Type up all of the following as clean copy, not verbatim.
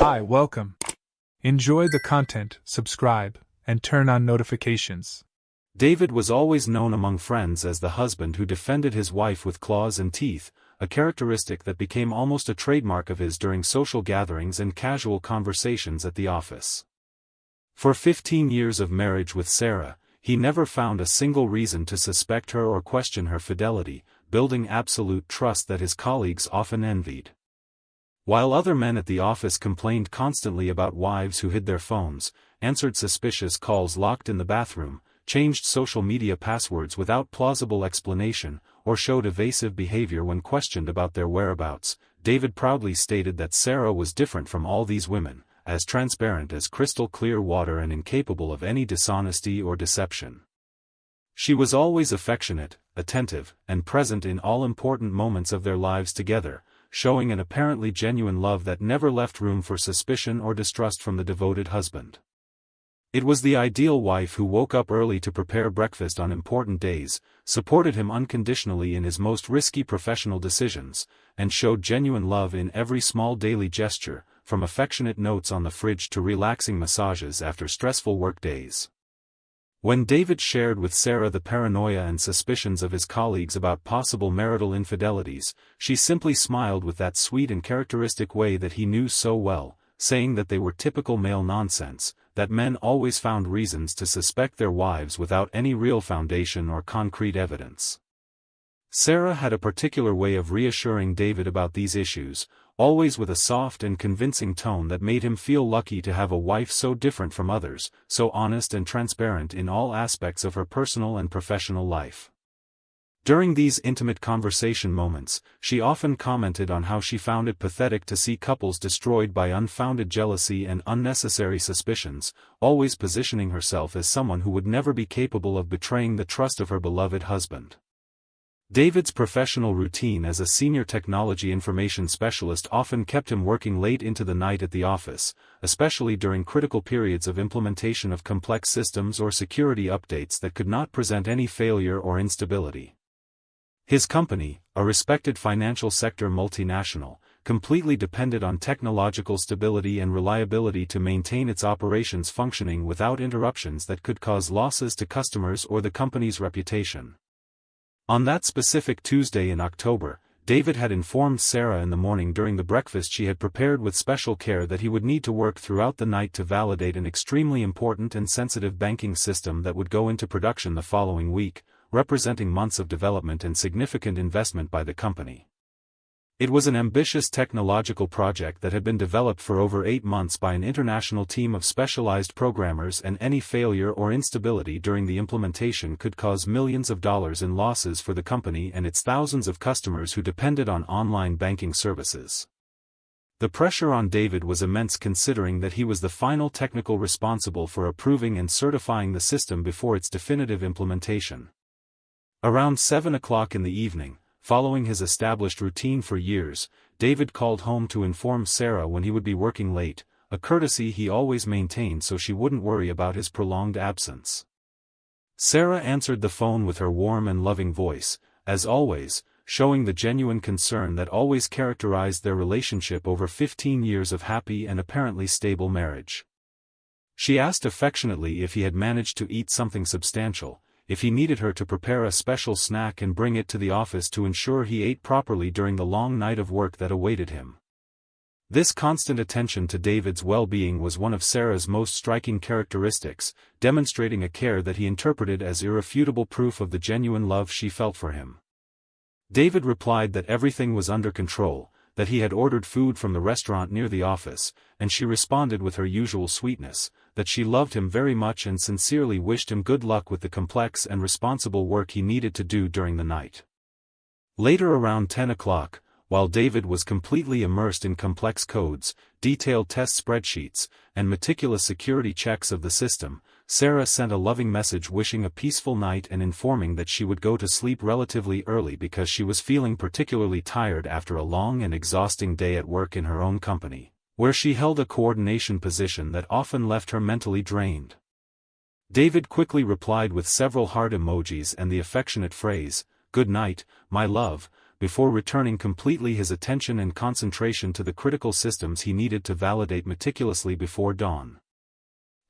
Hi, welcome. Enjoy the content, subscribe, and turn on notifications. David was always known among friends as the husband who defended his wife with claws and teeth, a characteristic that became almost a trademark of his during social gatherings and casual conversations at the office. For 15 years of marriage with Sarah, he never found a single reason to suspect her or question her fidelity, building absolute trust that his colleagues often envied. While other men at the office complained constantly about wives who hid their phones, answered suspicious calls locked in the bathroom, changed social media passwords without plausible explanation, or showed evasive behavior when questioned about their whereabouts, David proudly stated that Sarah was different from all these women, as transparent as crystal clear water and incapable of any dishonesty or deception. She was always affectionate, attentive, and present in all important moments of their lives together, showing an apparently genuine love that never left room for suspicion or distrust from the devoted husband. It was the ideal wife who woke up early to prepare breakfast on important days, supported him unconditionally in his most risky professional decisions, and showed genuine love in every small daily gesture, from affectionate notes on the fridge to relaxing massages after stressful work days. When David shared with Sarah the paranoia and suspicions of his colleagues about possible marital infidelities, she simply smiled with that sweet and characteristic way that he knew so well, saying that they were typical male nonsense, that men always found reasons to suspect their wives without any real foundation or concrete evidence. Sarah had a particular way of reassuring David about these issues, always with a soft and convincing tone that made him feel lucky to have a wife so different from others, so honest and transparent in all aspects of her personal and professional life. During these intimate conversation moments, she often commented on how she found it pathetic to see couples destroyed by unfounded jealousy and unnecessary suspicions, always positioning herself as someone who would never be capable of betraying the trust of her beloved husband. David's professional routine as a senior technology information specialist often kept him working late into the night at the office, especially during critical periods of implementation of complex systems or security updates that could not present any failure or instability. His company, a respected financial sector multinational, completely depended on technological stability and reliability to maintain its operations functioning without interruptions that could cause losses to customers or the company's reputation. On that specific Tuesday in October, David had informed Sarah in the morning during the breakfast she had prepared with special care that he would need to work throughout the night to validate an extremely important and sensitive banking system that would go into production the following week, representing months of development and significant investment by the company. It was an ambitious technological project that had been developed for over 8 months by an international team of specialized programmers, and any failure or instability during the implementation could cause millions of dollars in losses for the company and its thousands of customers who depended on online banking services. The pressure on David was immense considering that he was the final technical responsible for approving and certifying the system before its definitive implementation. Around 7 o'clock in the evening, following his established routine for years, David called home to inform Sarah when he would be working late, a courtesy he always maintained so she wouldn't worry about his prolonged absence. Sarah answered the phone with her warm and loving voice, as always, showing the genuine concern that always characterized their relationship over 15 years of happy and apparently stable marriage. She asked affectionately if he had managed to eat something substantial, if he needed her to prepare a special snack and bring it to the office to ensure he ate properly during the long night of work that awaited him. This constant attention to David's well-being was one of Sarah's most striking characteristics, demonstrating a care that he interpreted as irrefutable proof of the genuine love she felt for him. David replied that everything was under control, that he had ordered food from the restaurant near the office, and she responded with her usual sweetness, that she loved him very much and sincerely wished him good luck with the complex and responsible work he needed to do during the night. Later around 10 o'clock, while David was completely immersed in complex codes, detailed test spreadsheets, and meticulous security checks of the system, Sarah sent a loving message wishing a peaceful night and informing that she would go to sleep relatively early because she was feeling particularly tired after a long and exhausting day at work in her own company, where she held a coordination position that often left her mentally drained. David quickly replied with several heart emojis and the affectionate phrase, "Good night, my love," before returning completely his attention and concentration to the critical systems he needed to validate meticulously before dawn.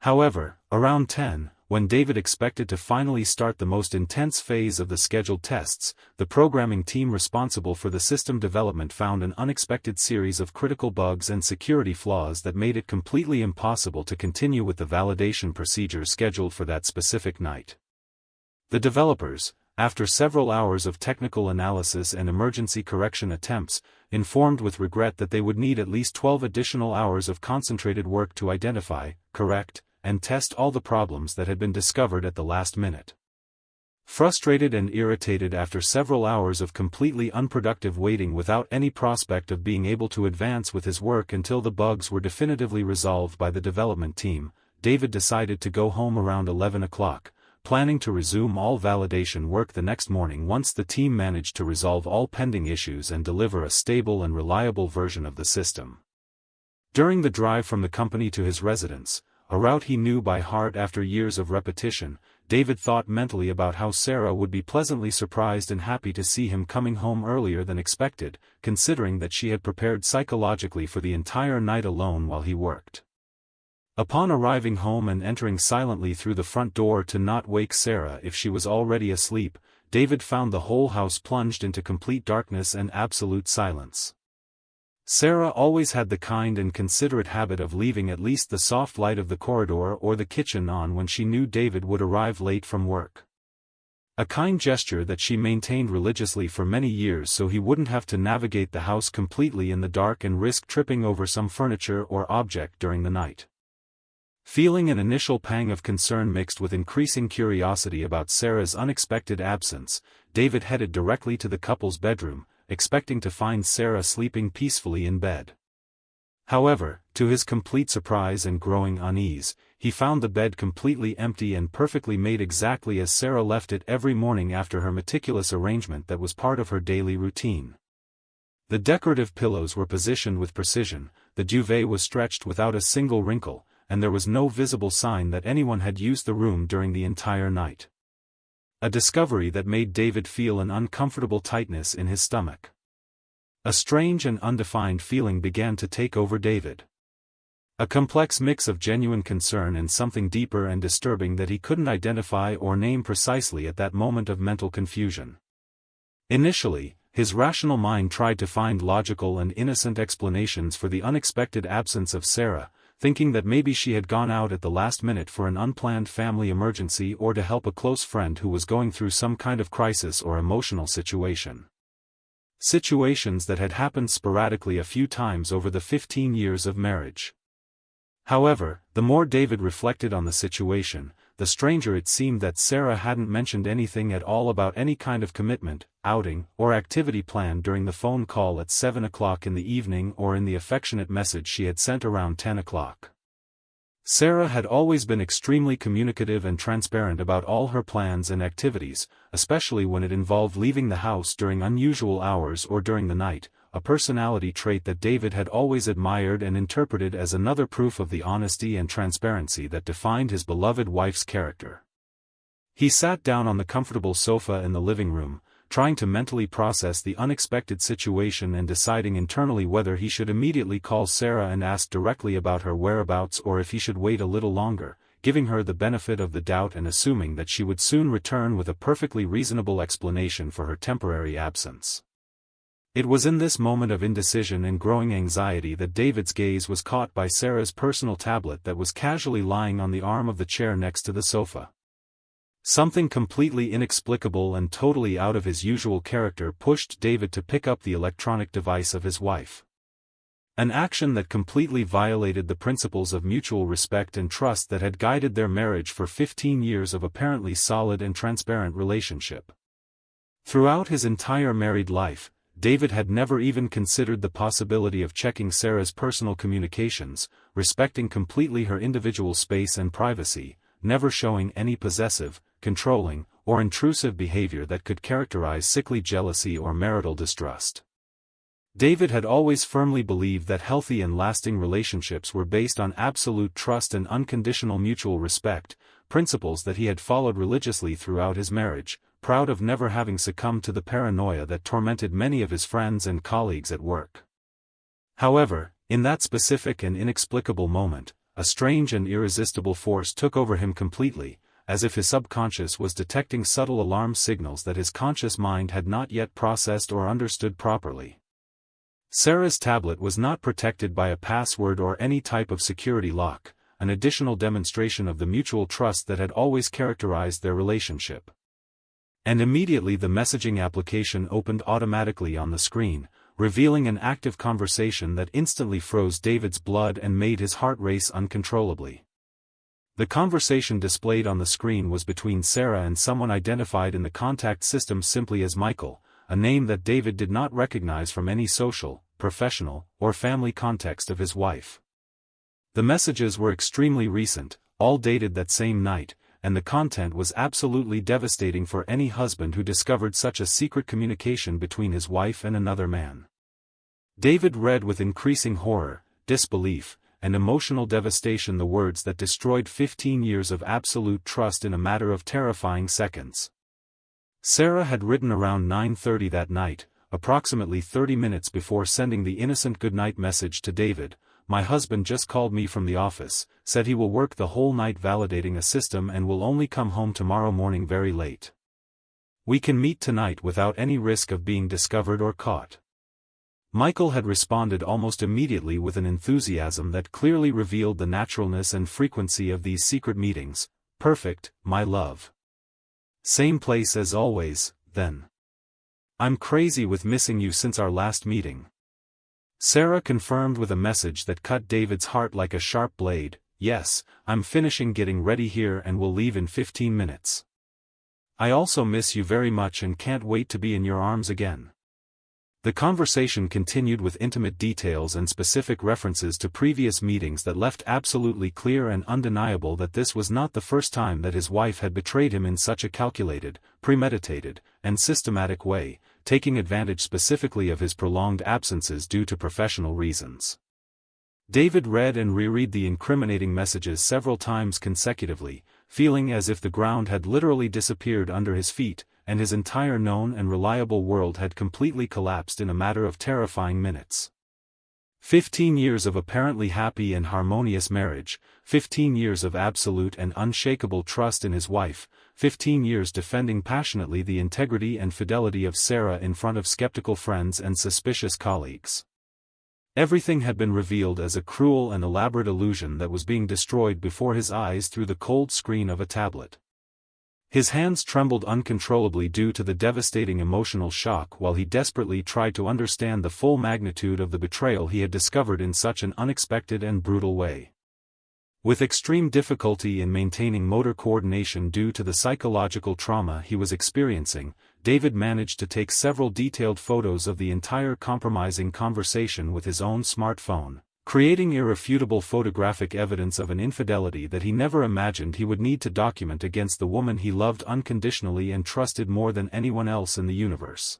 However, around 10, when David expected to finally start the most intense phase of the scheduled tests, the programming team responsible for the system development found an unexpected series of critical bugs and security flaws that made it completely impossible to continue with the validation procedures scheduled for that specific night. The developers, after several hours of technical analysis and emergency correction attempts, informed with regret that they would need at least 12 additional hours of concentrated work to identify, correct, and test all the problems that had been discovered at the last minute. Frustrated and irritated after several hours of completely unproductive waiting without any prospect of being able to advance with his work until the bugs were definitively resolved by the development team, David decided to go home around 11 o'clock, planning to resume all validation work the next morning once the team managed to resolve all pending issues and deliver a stable and reliable version of the system. During the drive from the company to his residence, a route he knew by heart after years of repetition, David thought mentally about how Sarah would be pleasantly surprised and happy to see him coming home earlier than expected, considering that she had prepared psychologically for the entire night alone while he worked. Upon arriving home and entering silently through the front door to not wake Sarah if she was already asleep, David found the whole house plunged into complete darkness and absolute silence. Sarah always had the kind and considerate habit of leaving at least the soft light of the corridor or the kitchen on when she knew David would arrive late from work. A kind gesture that she maintained religiously for many years so he wouldn't have to navigate the house completely in the dark and risk tripping over some furniture or object during the night. Feeling an initial pang of concern mixed with increasing curiosity about Sarah's unexpected absence, David headed directly to the couple's bedroom, expecting to find Sarah sleeping peacefully in bed. However, to his complete surprise and growing unease, he found the bed completely empty and perfectly made exactly as Sarah left it every morning after her meticulous arrangement that was part of her daily routine. The decorative pillows were positioned with precision, the duvet was stretched without a single wrinkle, and there was no visible sign that anyone had used the room during the entire night. A discovery that made David feel an uncomfortable tightness in his stomach. A strange and undefined feeling began to take over David. A complex mix of genuine concern and something deeper and disturbing that he couldn't identify or name precisely at that moment of mental confusion. Initially, his rational mind tried to find logical and innocent explanations for the unexpected absence of Sarah, thinking that maybe she had gone out at the last minute for an unplanned family emergency or to help a close friend who was going through some kind of crisis or emotional situation. Situations that had happened sporadically a few times over the 15 years of marriage. However, the more David reflected on the situation, the stranger it seemed that Sarah hadn't mentioned anything at all about any kind of commitment, outing, or activity planned during the phone call at 7 o'clock in the evening or in the affectionate message she had sent around 10 o'clock. Sarah had always been extremely communicative and transparent about all her plans and activities, especially when it involved leaving the house during unusual hours or during the night, a personality trait that David had always admired and interpreted as another proof of the honesty and transparency that defined his beloved wife's character. He sat down on the comfortable sofa in the living room, trying to mentally process the unexpected situation and deciding internally whether he should immediately call Sarah and ask directly about her whereabouts or if he should wait a little longer, giving her the benefit of the doubt and assuming that she would soon return with a perfectly reasonable explanation for her temporary absence. It was in this moment of indecision and growing anxiety that David's gaze was caught by Sarah's personal tablet that was casually lying on the arm of the chair next to the sofa. Something completely inexplicable and totally out of his usual character pushed David to pick up the electronic device of his wife. An action that completely violated the principles of mutual respect and trust that had guided their marriage for 15 years of apparently solid and transparent relationship. Throughout his entire married life, David had never even considered the possibility of checking Sarah's personal communications, respecting completely her individual space and privacy, never showing any possessive, controlling, or intrusive behavior that could characterize sickly jealousy or marital distrust. David had always firmly believed that healthy and lasting relationships were based on absolute trust and unconditional mutual respect, principles that he had followed religiously throughout his marriage, proud of never having succumbed to the paranoia that tormented many of his friends and colleagues at work. However, in that specific and inexplicable moment, a strange and irresistible force took over him completely, as if his subconscious was detecting subtle alarm signals that his conscious mind had not yet processed or understood properly. Sarah's tablet was not protected by a password or any type of security lock, an additional demonstration of the mutual trust that had always characterized their relationship. And immediately the messaging application opened automatically on the screen, revealing an active conversation that instantly froze David's blood and made his heart race uncontrollably. The conversation displayed on the screen was between Sarah and someone identified in the contact system simply as Michael, a name that David did not recognize from any social, professional, or family context of his wife. The messages were extremely recent, all dated that same night, and the content was absolutely devastating for any husband who discovered such a secret communication between his wife and another man. David read with increasing horror, disbelief, and emotional devastation the words that destroyed 15 years of absolute trust in a matter of terrifying seconds. Sarah had written around 9:30 that night, approximately 30 minutes before sending the innocent goodnight message to David. "My husband just called me from the office, said he will work the whole night validating a system and will only come home tomorrow morning very late. We can meet tonight without any risk of being discovered or caught." Michael had responded almost immediately with an enthusiasm that clearly revealed the naturalness and frequency of these secret meetings. "Perfect, my love. Same place as always, then. I'm crazy with missing you since our last meeting." Sarah confirmed with a message that cut David's heart like a sharp blade. "Yes, I'm finishing getting ready here and will leave in 15 minutes. I also miss you very much and can't wait to be in your arms again." The conversation continued with intimate details and specific references to previous meetings that left absolutely clear and undeniable that this was not the first time that his wife had betrayed him in such a calculated, premeditated, and systematic way, taking advantage specifically of his prolonged absences due to professional reasons. David read and reread the incriminating messages several times consecutively, feeling as if the ground had literally disappeared under his feet, and his entire known and reliable world had completely collapsed in a matter of terrifying minutes. 15 years of apparently happy and harmonious marriage, 15 years of absolute and unshakable trust in his wife, 15 years defending passionately the integrity and fidelity of Sarah in front of skeptical friends and suspicious colleagues. Everything had been revealed as a cruel and elaborate illusion that was being destroyed before his eyes through the cold screen of a tablet. His hands trembled uncontrollably due to the devastating emotional shock while he desperately tried to understand the full magnitude of the betrayal he had discovered in such an unexpected and brutal way. With extreme difficulty in maintaining motor coordination due to the psychological trauma he was experiencing, David managed to take several detailed photos of the entire compromising conversation with his own smartphone, creating irrefutable photographic evidence of an infidelity that he never imagined he would need to document against the woman he loved unconditionally and trusted more than anyone else in the universe.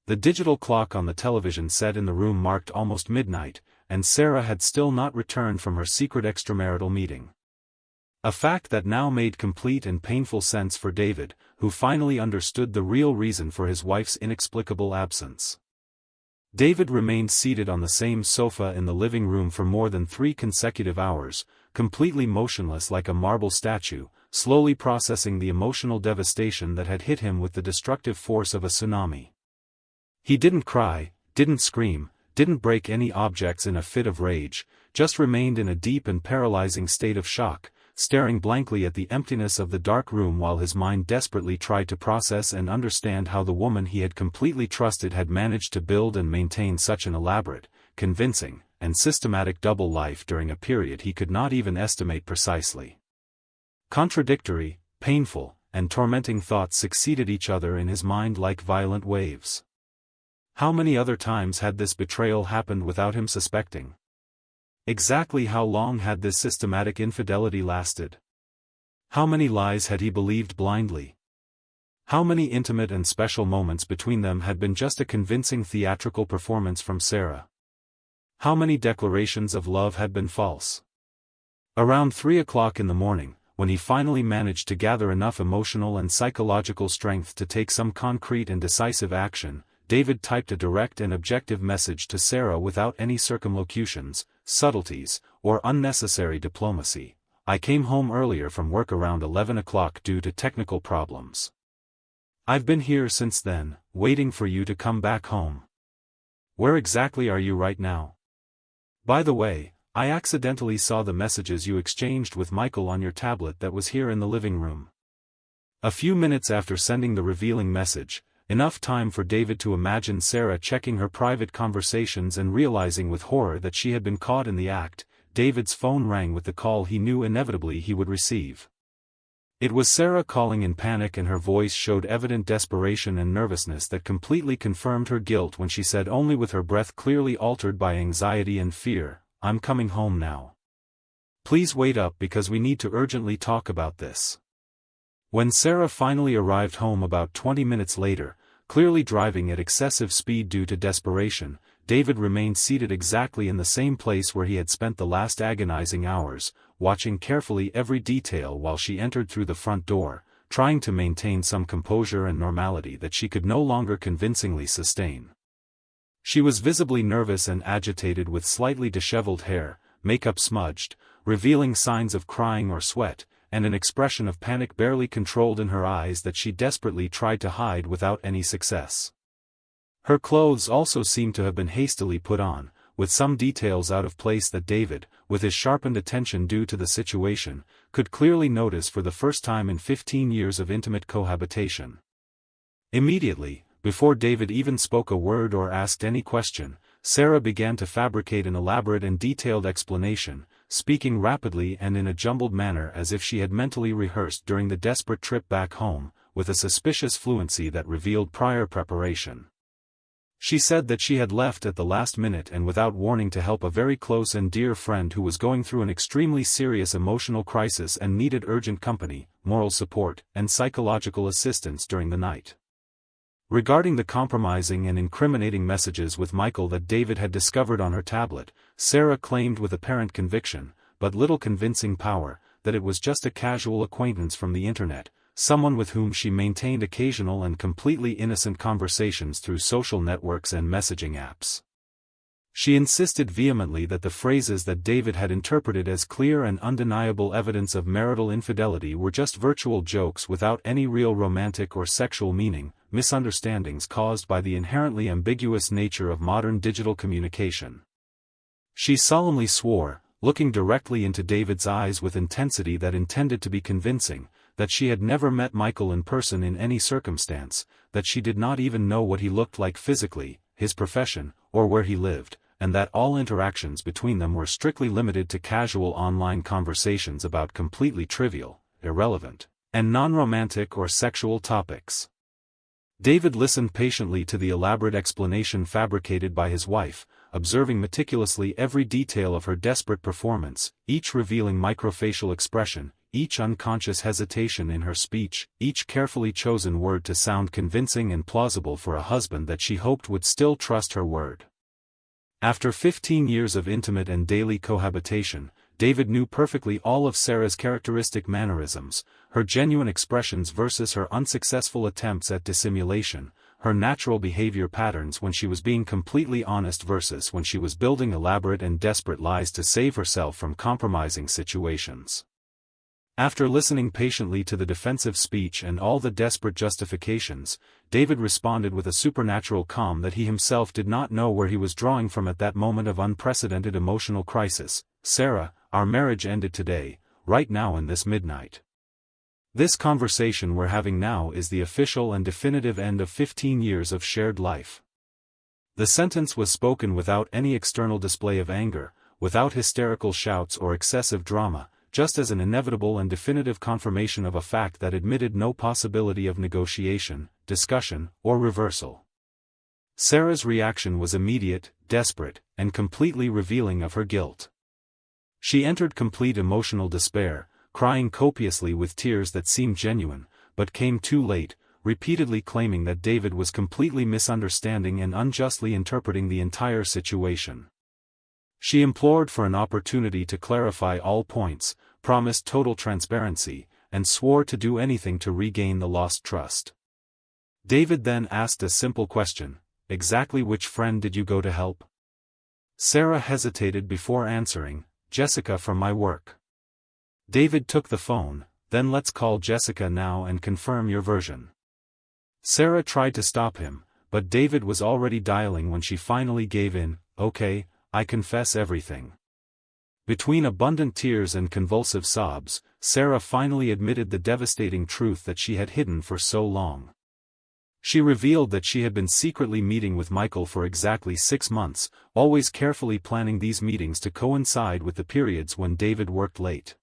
The digital clock on the television set in the room marked almost midnight, and Sarah had still not returned from her secret extramarital meeting. A fact that now made complete and painful sense for David, who finally understood the real reason for his wife's inexplicable absence. David remained seated on the same sofa in the living room for more than 3 consecutive hours, completely motionless like a marble statue, slowly processing the emotional devastation that had hit him with the destructive force of a tsunami. He didn't cry, didn't scream, didn't break any objects in a fit of rage, just remained in a deep and paralyzing state of shock, staring blankly at the emptiness of the dark room while his mind desperately tried to process and understand how the woman he had completely trusted had managed to build and maintain such an elaborate, convincing, and systematic double life during a period he could not even estimate precisely. Contradictory, painful, and tormenting thoughts succeeded each other in his mind like violent waves. How many other times had this betrayal happened without him suspecting? Exactly how long had this systematic infidelity lasted? How many lies had he believed blindly? How many intimate and special moments between them had been just a convincing theatrical performance from Sarah? How many declarations of love had been false? Around 3 o'clock in the morning, when he finally managed to gather enough emotional and psychological strength to take some concrete and decisive action, David typed a direct and objective message to Sarah without any circumlocutions, subtleties, or unnecessary diplomacy. "I came home earlier from work around 11 o'clock due to technical problems. I've been here since then, waiting for you to come back home. Where exactly are you right now? By the way, I accidentally saw the messages you exchanged with Michael on your tablet that was here in the living room." A few minutes after sending the revealing message, enough time for David to imagine Sarah checking her private conversations and realizing with horror that she had been caught in the act, David's phone rang with the call he knew inevitably he would receive. It was Sarah calling in panic, and her voice showed evident desperation and nervousness that completely confirmed her guilt when she said, only with her breath clearly altered by anxiety and fear, "I'm coming home now. Please wait up because we need to urgently talk about this." When Sarah finally arrived home about 20 minutes later, clearly driving at excessive speed due to desperation, David remained seated exactly in the same place where he had spent the last agonizing hours, watching carefully every detail while she entered through the front door, trying to maintain some composure and normality that she could no longer convincingly sustain. She was visibly nervous and agitated, with slightly disheveled hair, makeup smudged, revealing signs of crying or sweat, and an expression of panic barely controlled in her eyes that she desperately tried to hide without any success. Her clothes also seemed to have been hastily put on, with some details out of place that David, with his sharpened attention due to the situation, could clearly notice for the first time in 15 years of intimate cohabitation. Immediately, before David even spoke a word or asked any question, Sarah began to fabricate an elaborate and detailed explanation, speaking rapidly and in a jumbled manner as if she had mentally rehearsed during the desperate trip back home, with a suspicious fluency that revealed prior preparation. She said that she had left at the last minute and without warning to help a very close and dear friend who was going through an extremely serious emotional crisis and needed urgent company, moral support, and psychological assistance during the night. Regarding the compromising and incriminating messages with Michael that David had discovered on her tablet, Sarah claimed with apparent conviction, but little convincing power, that it was just a casual acquaintance from the internet, someone with whom she maintained occasional and completely innocent conversations through social networks and messaging apps. She insisted vehemently that the phrases that David had interpreted as clear and undeniable evidence of marital infidelity were just virtual jokes without any real romantic or sexual meaning, misunderstandings caused by the inherently ambiguous nature of modern digital communication. She solemnly swore, looking directly into David's eyes with intensity that intended to be convincing, that she had never met Michael in person in any circumstance, that she did not even know what he looked like physically, his profession, or where he lived, and that all interactions between them were strictly limited to casual online conversations about completely trivial, irrelevant, and non-romantic or sexual topics. David listened patiently to the elaborate explanation fabricated by his wife, observing meticulously every detail of her desperate performance, each revealing microfacial expression, each unconscious hesitation in her speech, each carefully chosen word to sound convincing and plausible for a husband that she hoped would still trust her word. After 15 years of intimate and daily cohabitation, David knew perfectly all of Sarah's characteristic mannerisms, her genuine expressions versus her unsuccessful attempts at dissimulation, her natural behavior patterns when she was being completely honest versus when she was building elaborate and desperate lies to save herself from compromising situations. After listening patiently to the defensive speech and all the desperate justifications, David responded with a supernatural calm that he himself did not know where he was drawing from at that moment of unprecedented emotional crisis. "Sarah, our marriage ended today, right now in this midnight. This conversation we're having now is the official and definitive end of 15 years of shared life." The sentence was spoken without any external display of anger, without hysterical shouts or excessive drama, just as an inevitable and definitive confirmation of a fact that admitted no possibility of negotiation, discussion, or reversal. Sarah's reaction was immediate, desperate, and completely revealing of her guilt. She entered complete emotional despair, crying copiously with tears that seemed genuine, but came too late, repeatedly claiming that David was completely misunderstanding and unjustly interpreting the entire situation. She implored for an opportunity to clarify all points, promised total transparency, and swore to do anything to regain the lost trust. David then asked a simple question: exactly which friend did you go to help? Sarah hesitated before answering: Jessica from my work. David took the phone: then let's call Jessica now and confirm your version. Sarah tried to stop him, but David was already dialing when she finally gave in: okay, I confess everything. Between abundant tears and convulsive sobs, Sarah finally admitted the devastating truth that she had hidden for so long. She revealed that she had been secretly meeting with Michael for exactly 6 months, always carefully planning these meetings to coincide with the periods when David worked late.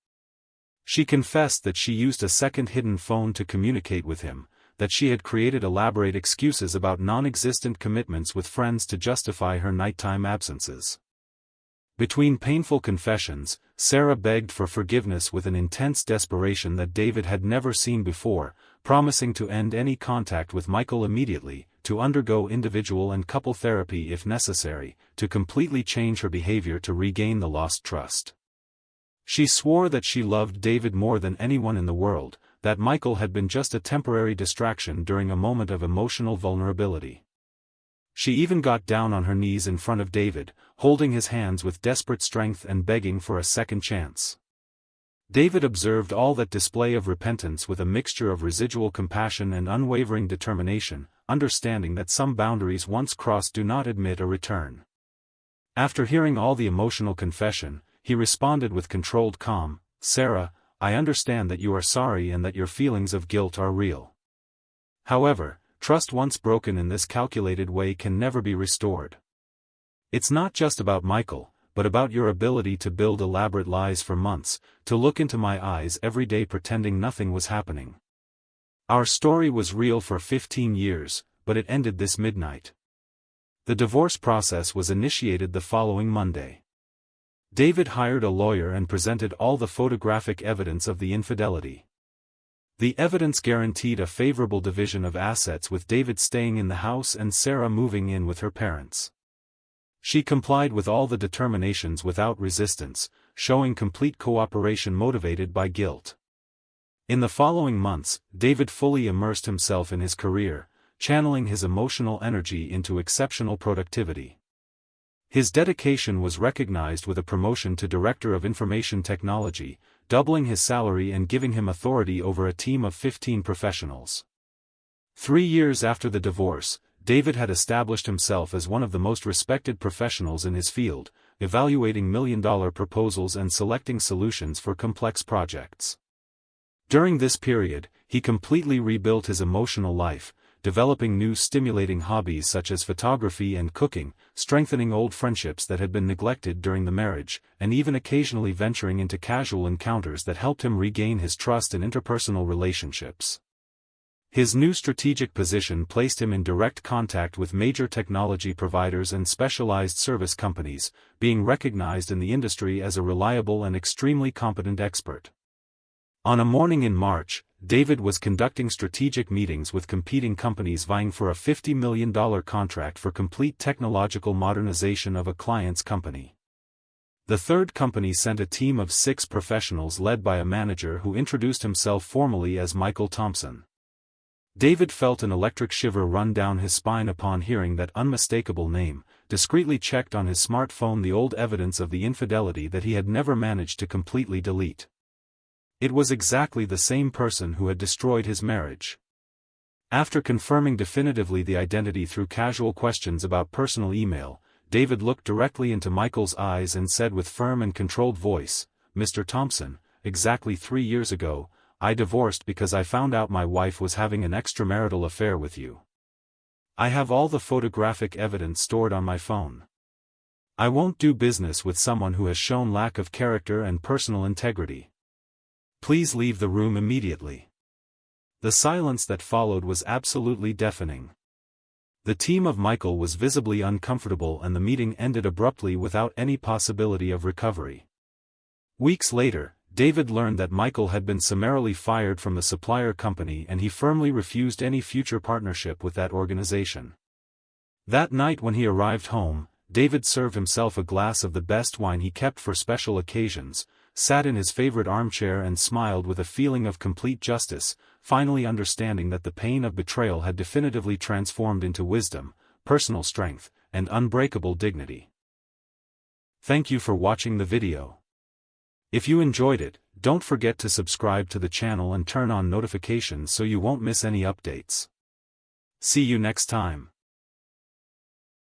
She confessed that she used a second hidden phone to communicate with him, that she had created elaborate excuses about non-existent commitments with friends to justify her nighttime absences. Between painful confessions, Sarah begged for forgiveness with an intense desperation that David had never seen before, promising to end any contact with Michael immediately, to undergo individual and couple therapy if necessary, to completely change her behavior to regain the lost trust. She swore that she loved David more than anyone in the world, that Michael had been just a temporary distraction during a moment of emotional vulnerability. She even got down on her knees in front of David, holding his hands with desperate strength and begging for a second chance. David observed all that display of repentance with a mixture of residual compassion and unwavering determination, understanding that some boundaries once crossed do not admit a return. After hearing all the emotional confession, he responded with controlled calm: Sarah, I understand that you are sorry and that your feelings of guilt are real. However, trust once broken in this calculated way can never be restored. It's not just about Michael, but about your ability to build elaborate lies for months, to look into my eyes every day pretending nothing was happening. Our story was real for 15 years, but it ended this midnight. The divorce process was initiated the following Monday. David hired a lawyer and presented all the photographic evidence of the infidelity. The evidence guaranteed a favorable division of assets, with David staying in the house and Sarah moving in with her parents. She complied with all the determinations without resistance, showing complete cooperation motivated by guilt. In the following months, David fully immersed himself in his career, channeling his emotional energy into exceptional productivity. His dedication was recognized with a promotion to Director of Information Technology, doubling his salary and giving him authority over a team of 15 professionals. 3 years after the divorce, David had established himself as one of the most respected professionals in his field, evaluating million-dollar proposals and selecting solutions for complex projects. During this period, he completely rebuilt his emotional life, developing new stimulating hobbies such as photography and cooking, strengthening old friendships that had been neglected during the marriage, and even occasionally venturing into casual encounters that helped him regain his trust in interpersonal relationships. His new strategic position placed him in direct contact with major technology providers and specialized service companies, being recognized in the industry as a reliable and extremely competent expert. On a morning in March, David was conducting strategic meetings with competing companies vying for a $50 million contract for complete technological modernization of a client's company. The third company sent a team of 6 professionals led by a manager who introduced himself formally as Michael Thompson. David felt an electric shiver run down his spine upon hearing that unmistakable name, discreetly checked on his smartphone the old evidence of the infidelity that he had never managed to completely delete. It was exactly the same person who had destroyed his marriage. After confirming definitively the identity through casual questions about personal email, David looked directly into Michael's eyes and said with firm and controlled voice, "Mr. Thompson, exactly 3 years ago, I divorced because I found out my wife was having an extramarital affair with you. I have all the photographic evidence stored on my phone. I won't do business with someone who has shown lack of character and personal integrity. Please leave the room immediately." The silence that followed was absolutely deafening. The team of Michael was visibly uncomfortable and the meeting ended abruptly without any possibility of recovery. Weeks later, David learned that Michael had been summarily fired from the supplier company and he firmly refused any future partnership with that organization. That night when he arrived home, David served himself a glass of the best wine he kept for special occasions, sat in his favorite armchair and smiled with a feeling of complete justice, finally understanding that the pain of betrayal had definitively transformed into wisdom, personal strength, and unbreakable dignity. Thank you for watching the video. If you enjoyed it, don't forget to subscribe to the channel and turn on notifications so you won't miss any updates. See you next time.